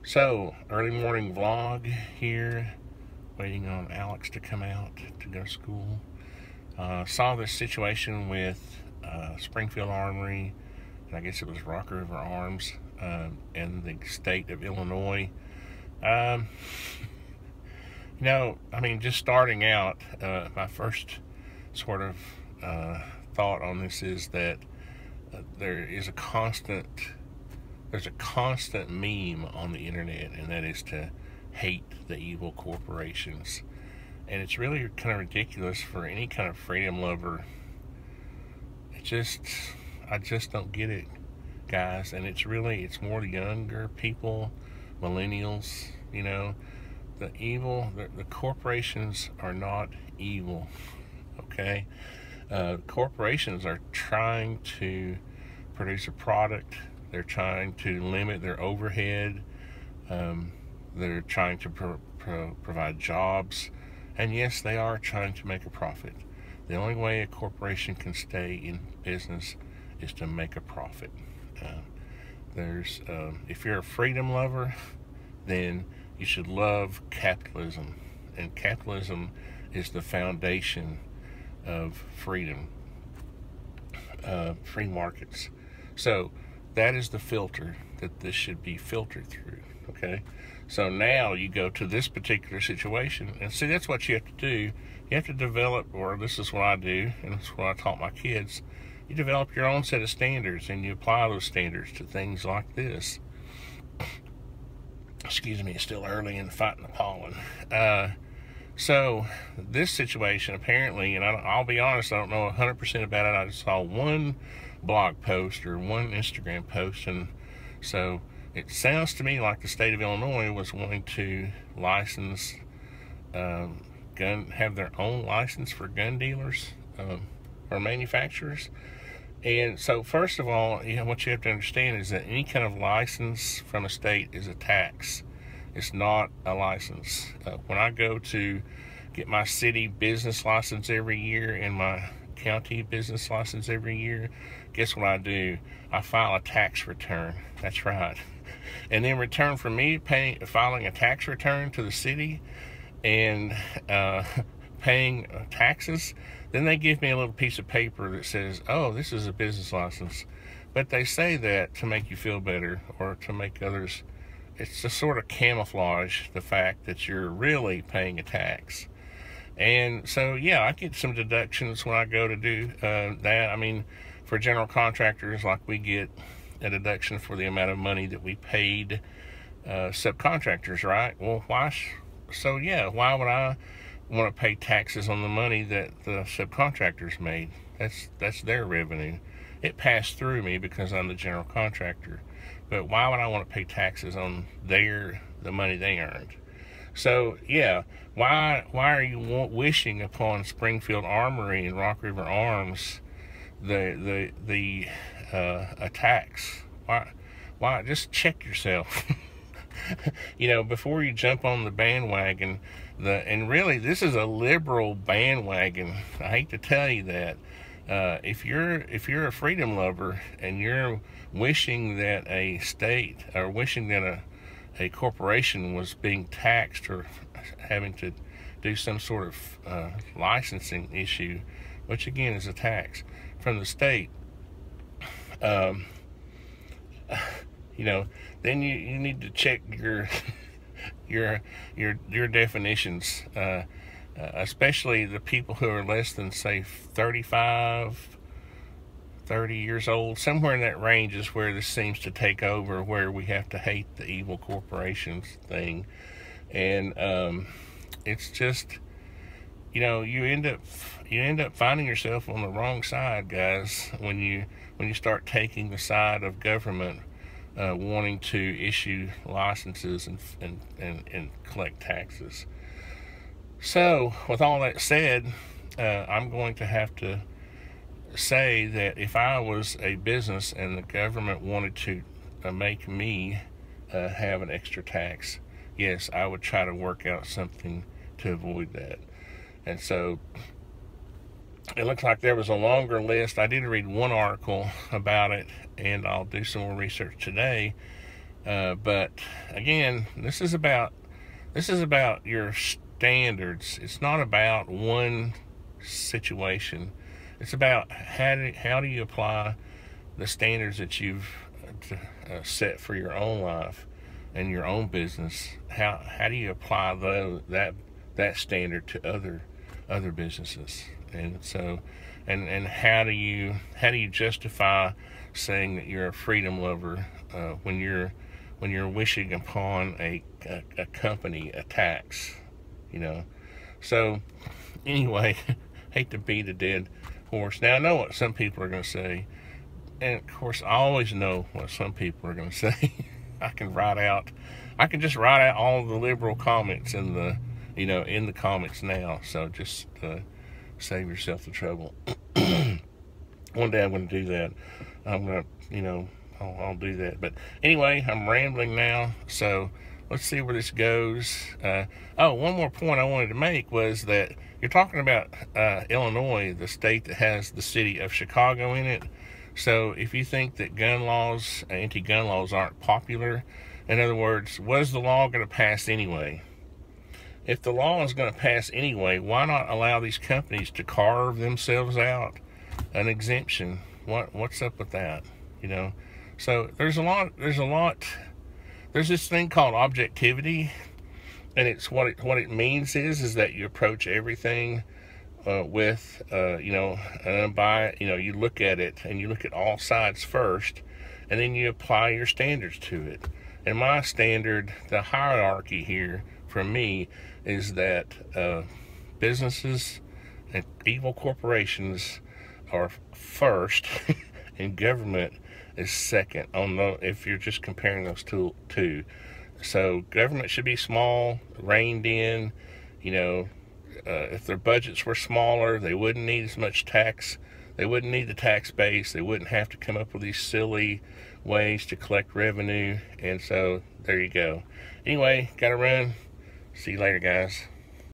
So, early morning vlog here, waiting on Alex to come out to go to school. Saw this situation with Springfield Armory, and I guess it was Rock River Arms, in the state of Illinois. Um, just starting out, my first sort of thought on this is that there's a constant meme on the internet, and that is to hate the evil corporations. And it's really kind of ridiculous for any kind of freedom lover. I just don't get it, guys. And it's more younger people, millennials. The corporations are not evil. Okay, corporations are trying to produce a product. They're trying to limit their overhead. They're trying to provide jobs. And yes, they are trying to make a profit. The only way a corporation can stay in business is to make a profit. If you're a freedom lover, then you should love capitalism. And capitalism is the foundation of freedom, free markets. So that is the filter that this should be filtered through. Okay, so now you go to this particular situation, and see, that's what you have to do. You have to develop, or this is what I do, and that's what I taught my kids. You develop your own set of standards, and you apply those standards to things like this. Excuse me, it's still early and fighting the pollen. So this situation, apparently, and I'll be honest, I don't know 100% about it. I just saw one blog post or one Instagram post, and so it sounds to me like the state of Illinois was wanting to license have their own license for gun dealers or manufacturers. And so, first of all, what you have to understand is that any kind of license from a state is a tax. It's not a license. When I go to get my city business license every year and my county business license every year, guess what I do? I file a tax return. That's right. And in return for me filing a tax return to the city and paying taxes, then they give me a little piece of paper that says, oh, this is a business license. But they say that to make you feel better, or to make others, it's to sort of camouflage the fact that you're really paying a tax. And so, yeah, I get some deductions when I go to do that. I mean, for general contractors, like, we get a deduction for the amount of money that we paid subcontractors, right? Well, why would I want to pay taxes on the money that the subcontractors made? That's their revenue. It passed through me because I'm the general contractor. But why would I want to pay taxes on the money they earned? So, yeah, why are you wishing upon Springfield Armory and Rock River Arms the tax? Why? Just check yourself. Before you jump on the bandwagon. And really, this is a liberal bandwagon. I hate to tell you that. If you're a freedom lover and you're wishing that a state, or wishing that a corporation was being taxed or having to do some sort of licensing issue, which again is a tax from the state, then you need to check your definitions, especially the people who are less than, say, 30 years old. Somewhere in that range is where this seems to take over, where we have to hate the evil corporations thing. And it's just, you end up finding yourself on the wrong side, guys, when you start taking the side of government, wanting to issue licenses and collect taxes. So, with all that said, I'm going to have to say that if I was a business and the government wanted to make me have an extra tax, yes, I would try to work out something to avoid that. And so it looks like there was a longer list. I did read one article about it, and I'll do some more research today. But again, this is about your standards. It's not about one situation. It's about how do you apply the standards that you've set for your own life and your own business. How do you apply that standard to other businesses? And so, and how do you justify saying that you're a freedom lover when you're wishing upon a company a tax, So anyway, hate to beat a dead horse. Now I know what some people are going to say, and of course I always know what some people are going to say. I can just write out all the liberal comments in the comments now. So just save yourself the trouble. One day I'm going to do that. I'm going to, I'll do that. But anyway, I'm rambling now, so let's see where this goes. One more point I wanted to make was that you're talking about Illinois, the state that has the city of Chicago in it. So if you think that gun laws, anti-gun laws aren't popular, in other words, was the law going to pass anyway? If the law is going to pass anyway, why not allow these companies to carve themselves out an exemption? What's up with that? So there's this thing called objectivity, and it's what it means is that you approach everything with you look at it and you look at all sides first, and then you apply your standards to it. And my standard, the hierarchy here for me, is that businesses and evil corporations are first and government is second if you're just comparing those two. So government should be small, reined in. If their budgets were smaller, they wouldn't need as much tax. They wouldn't need the tax base. They wouldn't have to come up with these silly ways to collect revenue. And so there you go. Anyway, gotta run. See you later, guys.